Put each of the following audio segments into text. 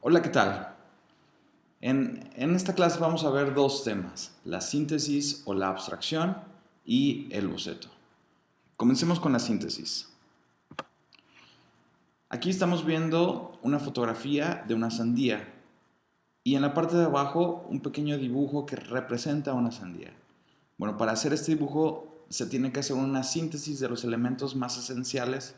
Hola, ¿qué tal? En esta clase vamos a ver dos temas, la síntesis o la abstracción y el boceto. Comencemos con la síntesis. Aquí estamos viendo una fotografía de una sandía y en la parte de abajo un pequeño dibujo que representa una sandía. Bueno, para hacer este dibujo se tiene que hacer una síntesis de los elementos más esenciales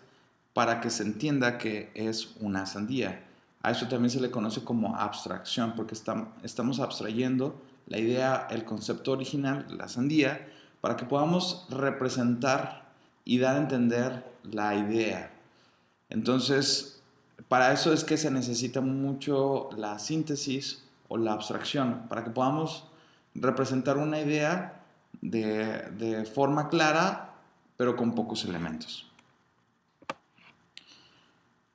para que se entienda que es una sandía. A eso también se le conoce como abstracción, porque estamos abstrayendo la idea, el concepto original, la sandía, para que podamos representar y dar a entender la idea. Entonces, para eso es que se necesita mucho la síntesis o la abstracción, para que podamos representar una idea de forma clara, pero con pocos elementos.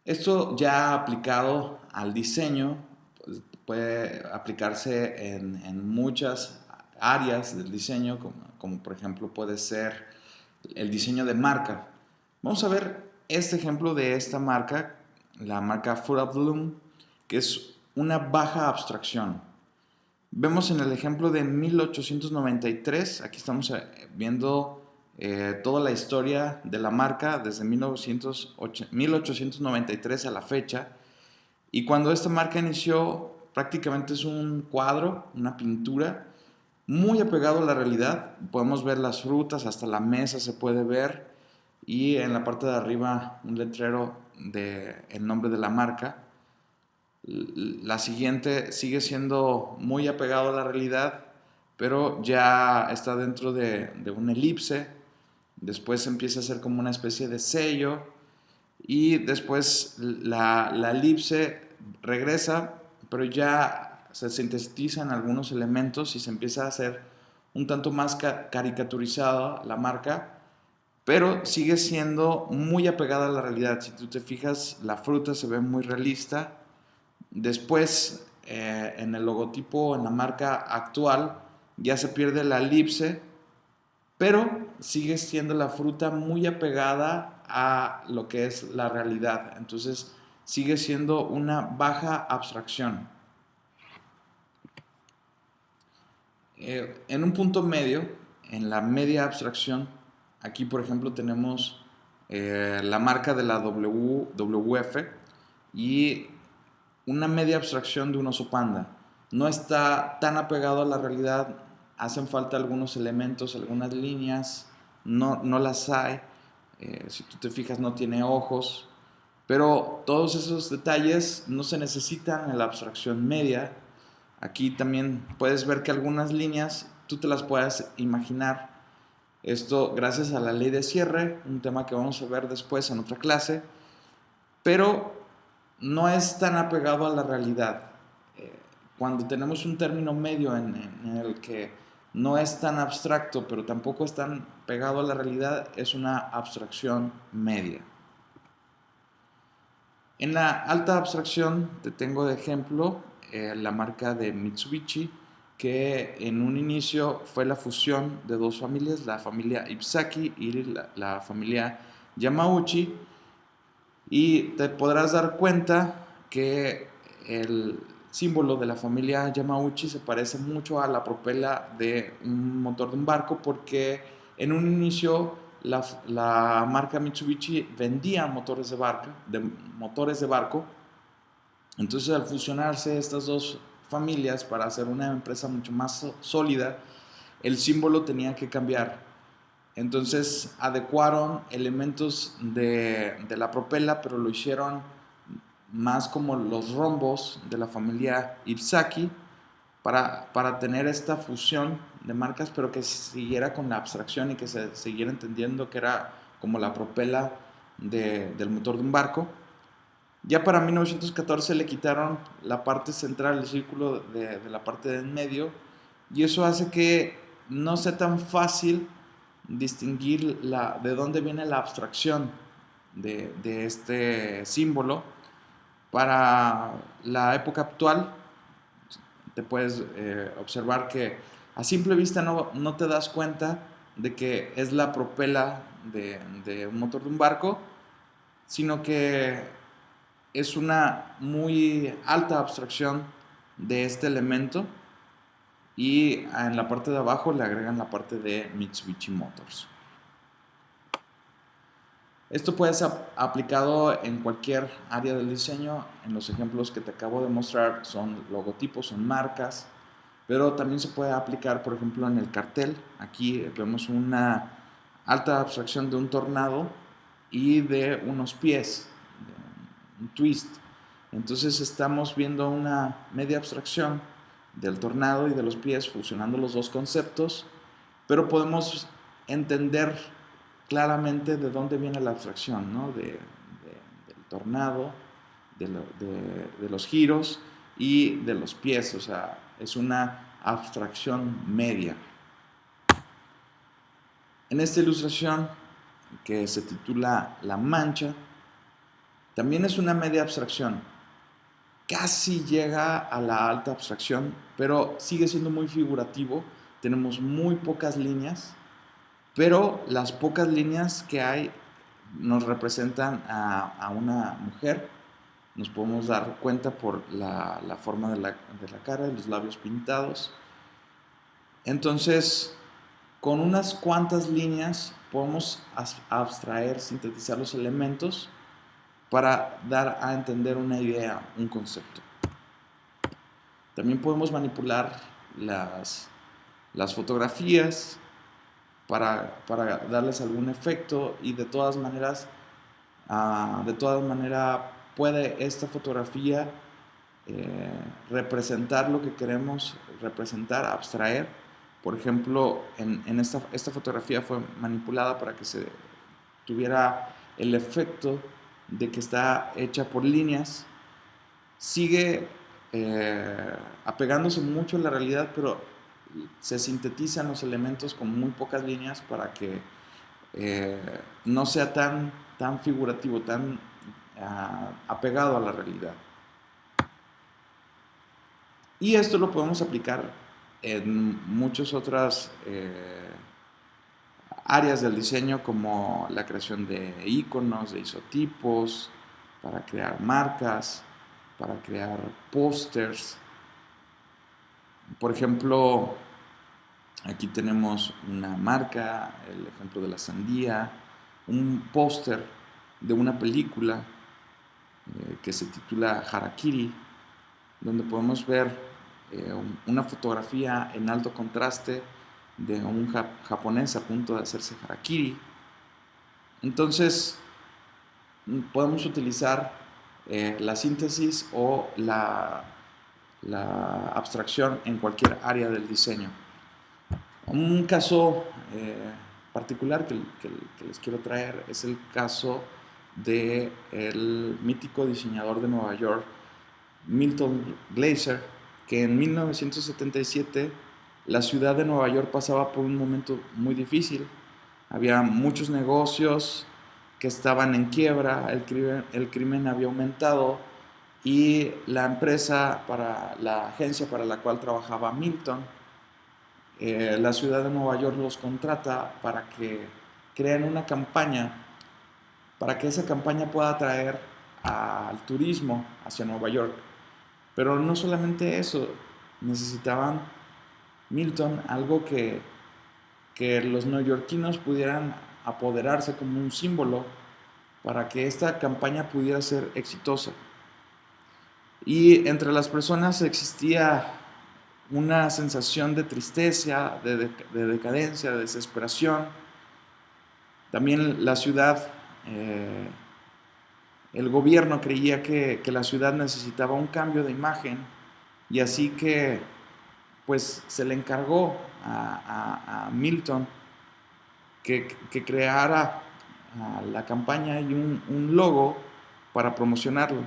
Esto ya aplicado al diseño, pues, puede aplicarse en muchas áreas del diseño, como por ejemplo puede ser el diseño de marca. Vamos a ver este ejemplo de esta marca, la marca Fruit of the Loom, que es una baja abstracción. Vemos en el ejemplo de 1893, aquí estamos viendo toda la historia de la marca desde 1893 a la fecha. Y cuando esta marca inició, prácticamente es un cuadro, una pintura, muy apegado a la realidad. Podemos ver las frutas, hasta la mesa se puede ver. Y en la parte de arriba un letrero del nombre de la marca. La siguiente sigue siendo muy apegado a la realidad, pero ya está dentro de una elipse. Después empieza a ser como una especie de sello y después la elipse regresa, pero ya se sintetizan algunos elementos y se empieza a hacer un tanto más caricaturizada la marca, pero sigue siendo muy apegada a la realidad. Si tú te fijas, la fruta se ve muy realista. Después, en el logotipo, en la marca actual, ya se pierde la elipse, pero sigue siendo la fruta muy apegada a lo que es la realidad. Entonces, sigue siendo una baja abstracción. En un punto medio, en la media abstracción, aquí por ejemplo tenemos la marca de la WWF y una media abstracción de un oso panda. No está tan apegado a la realidad, hacen falta algunos elementos, algunas líneas, no las hay. Si tú te fijas, no tiene ojos, pero todos esos detalles no se necesitan en la abstracción media. Aquí también puedes ver que algunas líneas tú te las puedes imaginar. Esto gracias a la ley de cierre, un tema que vamos a ver después en otra clase, pero no es tan apegado a la realidad. Eh, Cuando tenemos un término medio en el que no es tan abstracto, pero tampoco es tan pegado a la realidad, es una abstracción media. En la alta abstracción te tengo de ejemplo la marca de Mitsubishi, que en un inicio fue la fusión de dos familias, la familia Ipsaki y la familia Yamauchi, y te podrás dar cuenta que el símbolo de la familia Yamauchi se parece mucho a la propela de un motor de un barco, porque en un inicio la marca Mitsubishi vendía motores de barco. Entonces, al fusionarse estas dos familias para hacer una empresa mucho más sólida, el símbolo tenía que cambiar. Entonces adecuaron elementos de la propela, pero lo hicieron más como los rombos de la familia Ipsaki para tener esta fusión de marcas, pero que siguiera con la abstracción y que se siguiera entendiendo que era como la propela del motor de un barco. Ya para 1914 le quitaron la parte central, el círculo de la parte de en medio, y eso hace que no sea tan fácil distinguir de dónde viene la abstracción de este símbolo. Para la época actual, te puedes observar que a simple vista no te das cuenta de que es la propela de un motor de un barco, sino que es una muy alta abstracción de este elemento, y en la parte de abajo le agregan la parte de Mitsubishi Motors. Esto puede ser aplicado en cualquier área del diseño. En los ejemplos que te acabo de mostrar son logotipos, son marcas, pero también se puede aplicar, por ejemplo, en el cartel. Aquí vemos una alta abstracción de un tornado y de unos pies, de un twist. Entonces estamos viendo una media abstracción del tornado y de los pies, fusionando los dos conceptos, pero podemos entender claramente de dónde viene la abstracción, ¿no? Del tornado, de los giros y de los pies. O sea, es una abstracción media. En esta ilustración, que se titula La Mancha, también es una media abstracción. Casi llega a la alta abstracción, pero sigue siendo muy figurativo. Tenemos muy pocas líneas, pero las pocas líneas que hay nos representan a una mujer. Nos podemos dar cuenta por la forma de la cara y los labios pintados. Entonces, con unas cuantas líneas podemos abstraer, sintetizar los elementos para dar a entender una idea, un concepto. También podemos manipular las fotografías para darles algún efecto, y de todas maneras puede esta fotografía representar lo que queremos representar, abstraer. Por ejemplo, en esta fotografía fue manipulada para que se tuviera el efecto de que está hecha por líneas. Sigue apegándose mucho a la realidad, pero se sintetizan los elementos con muy pocas líneas para que no sea tan figurativo, tan apegado a la realidad. Y esto lo podemos aplicar en muchas otras áreas del diseño, como la creación de iconos, de isotipos, para crear marcas, para crear pósters. Por ejemplo, aquí tenemos una marca, el ejemplo de la sandía, un póster de una película que se titula Harakiri, donde podemos ver una fotografía en alto contraste de un japonés a punto de hacerse harakiri. Entonces, podemos utilizar la síntesis o la abstracción en cualquier área del diseño. Un caso particular que les quiero traer es el caso del mítico diseñador de Nueva York, Milton Glaser, que en 1977 la ciudad de Nueva York pasaba por un momento muy difícil. Había muchos negocios que estaban en quiebra, el crimen había aumentado, y la agencia para la cual trabajaba Milton, la ciudad de Nueva York los contrata para que creen una campaña, para que esa campaña pueda atraer al turismo hacia Nueva York. Pero no solamente eso, necesitaban Milton algo que los neoyorquinos pudieran apoderarse como un símbolo para que esta campaña pudiera ser exitosa. Y entre las personas existía una sensación de tristeza, de decadencia, de desesperación. También la ciudad, el gobierno creía que la ciudad necesitaba un cambio de imagen, y así que pues se le encargó a Milton que creara la campaña y un logo para promocionarlo.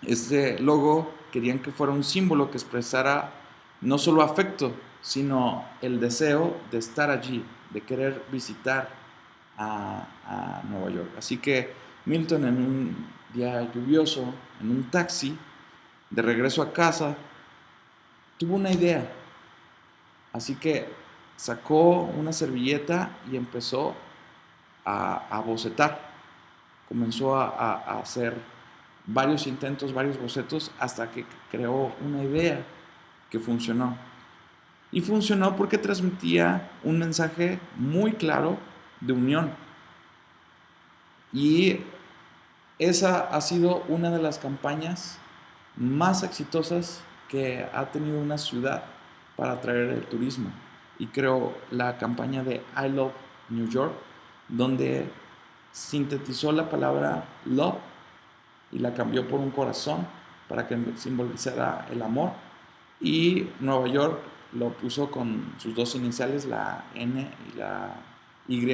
Este logo querían que fuera un símbolo que expresara no solo afecto, sino el deseo de estar allí, de querer visitar a Nueva York. Así que Milton, en un día lluvioso, en un taxi, de regreso a casa, tuvo una idea. Así que sacó una servilleta y empezó a bocetar. Comenzó a hacer varios intentos, varios bocetos, hasta que creó una idea que funcionó. Y funcionó porque transmitía un mensaje muy claro de unión. Y esa ha sido una de las campañas más exitosas que ha tenido una ciudad para atraer el turismo. Y creo la campaña de I Love New York, donde sintetizó la palabra love y la cambió por un corazón para que simbolizara el amor. Y Nueva York lo puso con sus dos iniciales, la N y la Y.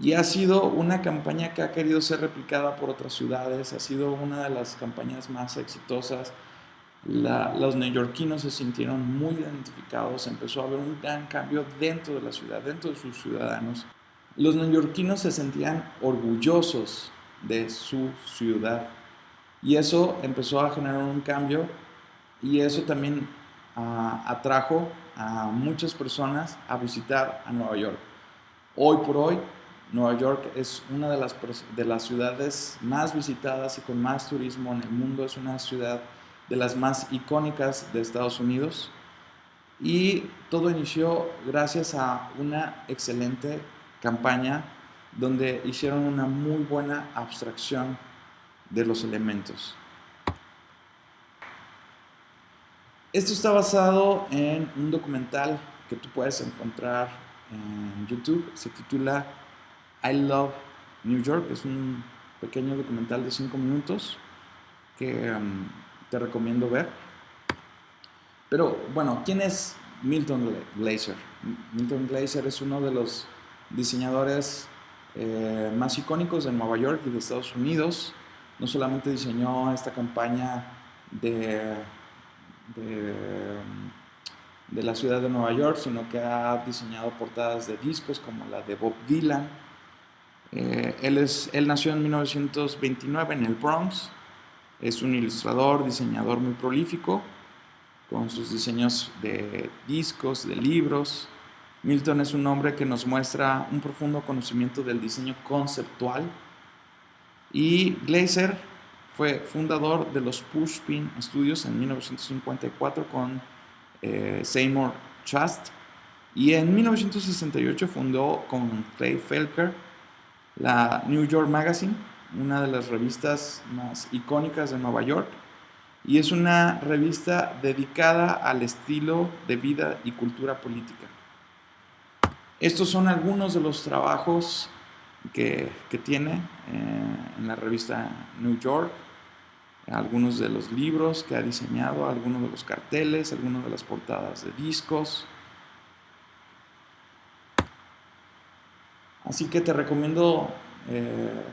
Y ha sido una campaña que ha querido ser replicada por otras ciudades, ha sido una de las campañas más exitosas. Los neoyorquinos se sintieron muy identificados, empezó a haber un gran cambio dentro de la ciudad, dentro de sus ciudadanos. Los neoyorquinos se sentían orgullosos de su ciudad y eso empezó a generar un cambio y eso también atrajo a muchas personas a visitar a Nueva York. Hoy por hoy, Nueva York es una de las ciudades más visitadas y con más turismo en el mundo. Es una ciudad de las más icónicas de Estados Unidos. Y todo inició gracias a una excelente campaña donde hicieron una muy buena abstracción de los elementos. Esto está basado en un documental que tú puedes encontrar en YouTube. Se titula I Love New York. Es un pequeño documental de 5 minutos que te recomiendo ver. Pero bueno, ¿quién es Milton Glaser? Milton Glaser es uno de los diseñadores más icónicos de Nueva York y de Estados Unidos. No solamente diseñó esta campaña de la ciudad de Nueva York, sino que ha diseñado portadas de discos como la de Bob Dylan. Él nació en 1929 en el Bronx. Es un ilustrador, diseñador muy prolífico, con sus diseños de discos, de libros. Milton es un hombre que nos muestra un profundo conocimiento del diseño conceptual. Y Glaser fue fundador de los Pushpin Studios en 1954 con Seymour Chast. Y en 1968 fundó con Clay Felker la New York Magazine, una de las revistas más icónicas de Nueva York. Y es una revista dedicada al estilo de vida y cultura política. Estos son algunos de los trabajos que tiene en la revista New York, algunos de los libros que ha diseñado, algunos de los carteles, algunas de las portadas de discos. Así que te recomiendo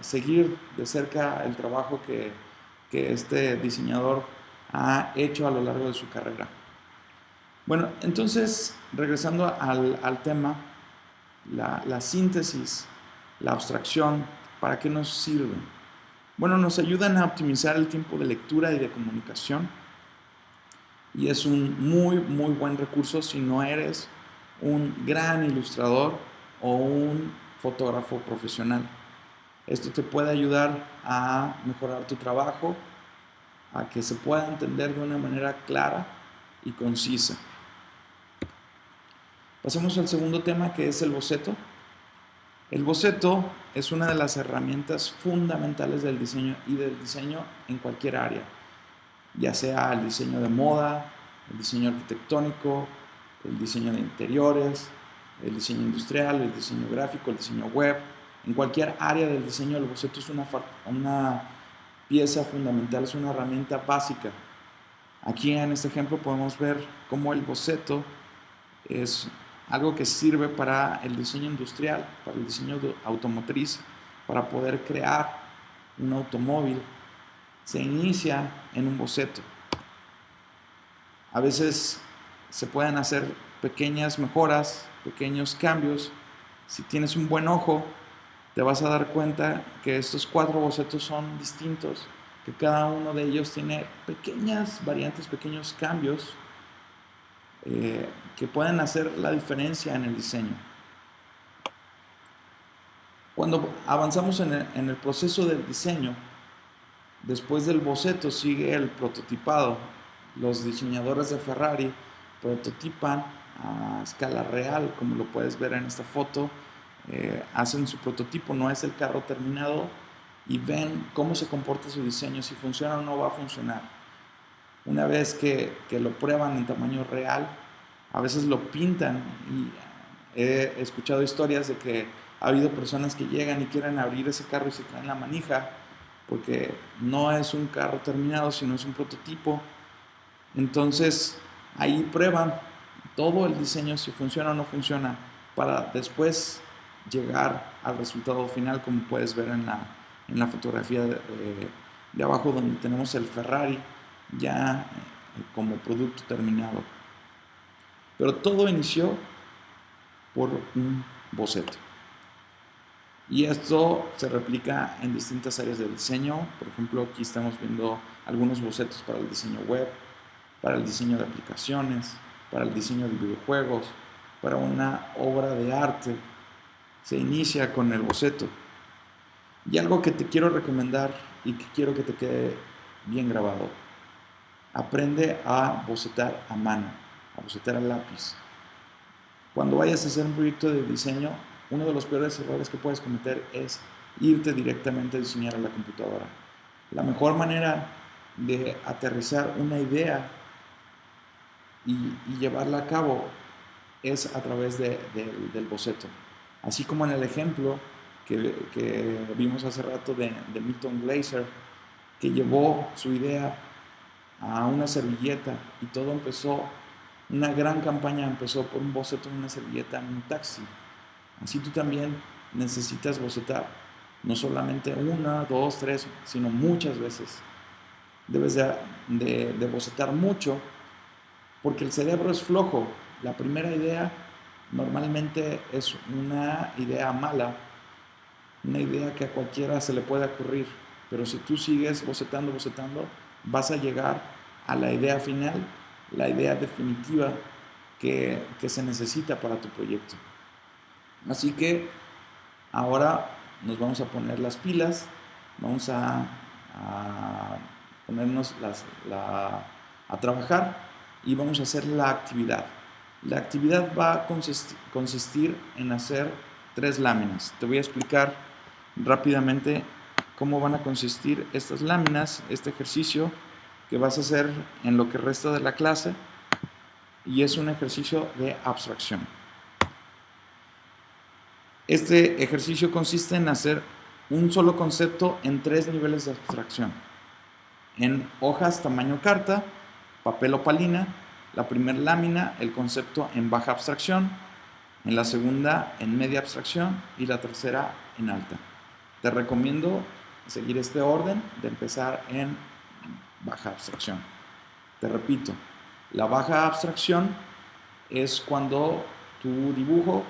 seguir de cerca el trabajo que este diseñador ha hecho a lo largo de su carrera. Bueno, entonces, regresando al tema, la síntesis, la abstracción, ¿para qué nos sirven? Bueno, nos ayudan a optimizar el tiempo de lectura y de comunicación y es un muy buen recurso si no eres un gran ilustrador o un fotógrafo profesional. Esto te puede ayudar a mejorar tu trabajo, a que se pueda entender de una manera clara y concisa. Pasemos al segundo tema, que es el boceto. El boceto es una de las herramientas fundamentales del diseño y del diseño en cualquier área, ya sea el diseño de moda, el diseño arquitectónico, el diseño de interiores, el diseño industrial, el diseño gráfico, el diseño web. En cualquier área del diseño, el boceto es una pieza fundamental, es una herramienta básica. Aquí en este ejemplo podemos ver cómo el boceto es algo que sirve para el diseño industrial, para el diseño automotriz, para poder crear un automóvil. Se inicia en un boceto. A veces se pueden hacer pequeñas mejoras, pequeños cambios. Si tienes un buen ojo, te vas a dar cuenta que estos 4 bocetos son distintos, que cada uno de ellos tiene pequeñas variantes, pequeños cambios que pueden hacer la diferencia en el diseño. Cuando avanzamos en el proceso del diseño, Después del boceto sigue el prototipado. Los diseñadores de Ferrari prototipan a escala real, como lo puedes ver en esta foto. Hacen su prototipo, no es el carro terminado, y ven cómo se comporta su diseño, si funciona o no va a funcionar. Una vez que lo prueban en tamaño real, a veces lo pintan, y he escuchado historias de que ha habido personas que llegan y quieren abrir ese carro y se traen la manija porque no es un carro terminado, sino es un prototipo. Entonces ahí prueban todo el diseño, si funciona o no funciona, para después llegar al resultado final, como puedes ver en la fotografía de abajo, donde tenemos el Ferrari ya como producto terminado. Pero todo inició por un boceto. Y esto se replica en distintas áreas del diseño. Por ejemplo, aquí estamos viendo algunos bocetos para el diseño web, para el diseño de aplicaciones, para el diseño de videojuegos, para una obra de arte. Se inicia con el boceto. Y algo que te quiero recomendar y que quiero que te quede bien grabado: aprende a bocetar a mano, a bocetar a lápiz. Cuando vayas a hacer un proyecto de diseño, uno de los peores errores que puedes cometer es irte directamente a diseñar a la computadora. La mejor manera de aterrizar una idea y llevarla a cabo es a través del boceto. Así como en el ejemplo que vimos hace rato de Milton Glaser, que llevó su idea a una servilleta y todo empezó, una gran campaña empezó por un boceto en una servilleta en un taxi. Así tú también necesitas bocetar, no solamente una, dos, tres, sino muchas veces. Debes de bocetar mucho, porque el cerebro es flojo. La primera idea normalmente es una idea mala, una idea que a cualquiera se le puede ocurrir, pero si tú sigues bocetando, vas a llegar a la idea final, la idea definitiva que se necesita para tu proyecto. Así que ahora nos vamos a poner las pilas, vamos a ponernos a trabajar y vamos a hacer la actividad. La actividad va a consistir en hacer 3 láminas. Te voy a explicar rápidamente cómo van a consistir estas láminas, este ejercicio que vas a hacer en lo que resta de la clase, y es un ejercicio de abstracción. Este ejercicio consiste en hacer un solo concepto en 3 niveles de abstracción. En hojas tamaño carta, papel opalina, la primera lámina, el concepto en baja abstracción, en la segunda en media abstracción y la tercera en alta. Te recomiendo seguir este orden de empezar en baja abstracción. Te repito, la baja abstracción es cuando tu dibujo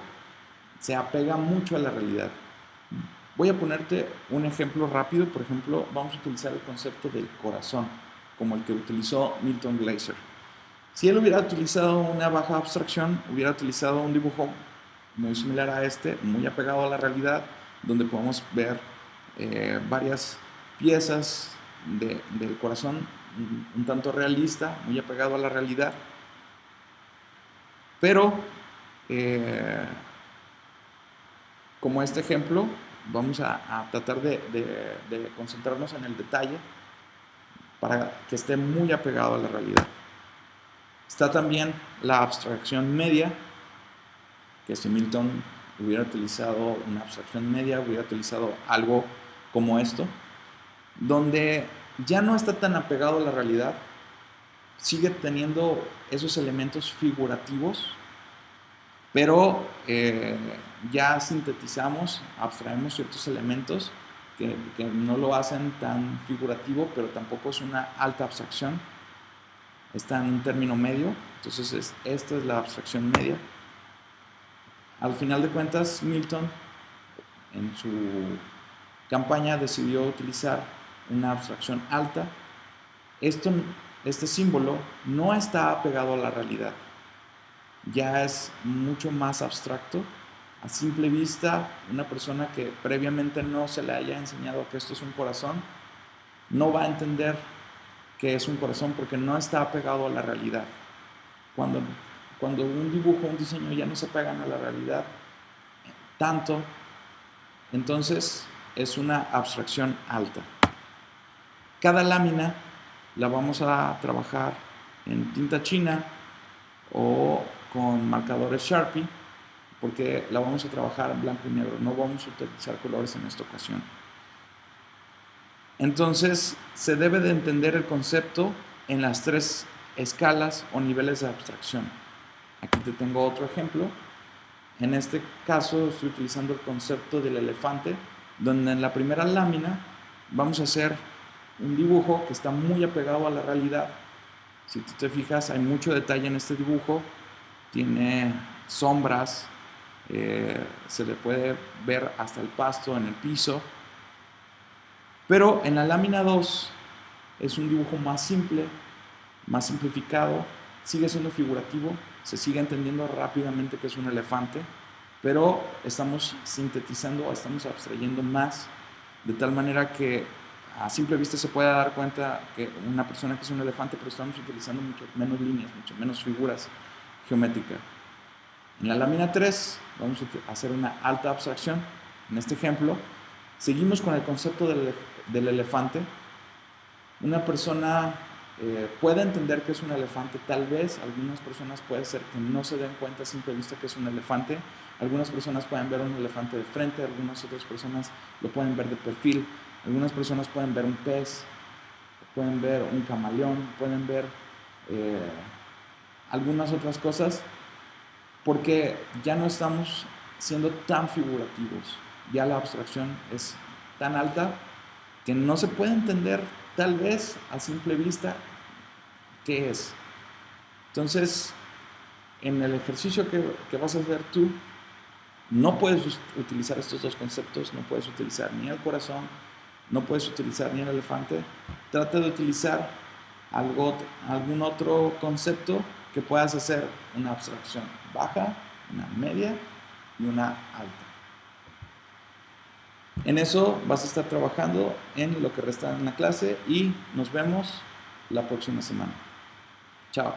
se apega mucho a la realidad. Voy a ponerte un ejemplo rápido. Por ejemplo, vamos a utilizar el concepto del corazón, como el que utilizó Milton Glaser. Si él hubiera utilizado una baja abstracción, hubiera utilizado un dibujo muy similar a este, muy apegado a la realidad, donde podemos ver varias piezas del corazón, un tanto realista, muy apegado a la realidad. Pero como este ejemplo, vamos a tratar de concentrarnos en el detalle para que esté muy apegado a la realidad. Está también la abstracción media, que si Milton hubiera utilizado una abstracción media, hubiera utilizado algo como esto, donde ya no está tan apegado a la realidad, sigue teniendo esos elementos figurativos, pero ya sintetizamos, abstraemos ciertos elementos que no lo hacen tan figurativo, pero tampoco es una alta abstracción, está en un término medio. Entonces esta es la abstracción media. Al final de cuentas, Milton en su campaña decidió utilizar una abstracción alta. Este símbolo no está apegado a la realidad, ya es mucho más abstracto. A simple vista, una persona que previamente no se le haya enseñado que esto es un corazón, no va a entender que es un corazón porque no está apegado a la realidad. Cuando un dibujo, un diseño ya no se apegan a la realidad tanto, entonces es una abstracción alta. Cada lámina la vamos a trabajar en tinta china o con marcadores Sharpie, porque la vamos a trabajar en blanco y negro, no vamos a utilizar colores en esta ocasión. Entonces se debe de entender el concepto en las 3 escalas o niveles de abstracción. Aquí te tengo otro ejemplo. En este caso estoy utilizando el concepto del elefante, donde en la primera lámina vamos a hacer un dibujo que está muy apegado a la realidad. Si tú te fijas, hay mucho detalle en este dibujo, tiene sombras, se le puede ver hasta el pasto en el piso, pero en la lámina 2 es un dibujo más simple, más simplificado, sigue siendo figurativo, se sigue entendiendo rápidamente que es un elefante, pero estamos sintetizando, estamos abstrayendo más, de tal manera que a simple vista se puede dar cuenta que una persona que es un elefante, pero estamos utilizando mucho menos líneas, mucho menos figuras geométricas. En la lámina 3 vamos a hacer una alta abstracción. En este ejemplo, seguimos con el concepto del elefante. Una persona puede entender que es un elefante, tal vez algunas personas puede ser que no se den cuenta a simple vista que es un elefante. Algunas personas pueden ver un elefante de frente, algunas otras personas lo pueden ver de perfil, algunas personas pueden ver un pez, pueden ver un camaleón, pueden ver algunas otras cosas, porque ya no estamos siendo tan figurativos, ya la abstracción es tan alta que no se puede entender tal vez a simple vista qué es. Entonces, en el ejercicio que vas a hacer tú, no puedes utilizar estos 2 conceptos, no puedes utilizar ni el corazón, no puedes utilizar ni el elefante. Trata de utilizar algún otro concepto que puedas hacer una abstracción baja, una media y una alta. En eso vas a estar trabajando en lo que resta en la clase y nos vemos la próxima semana. Chao.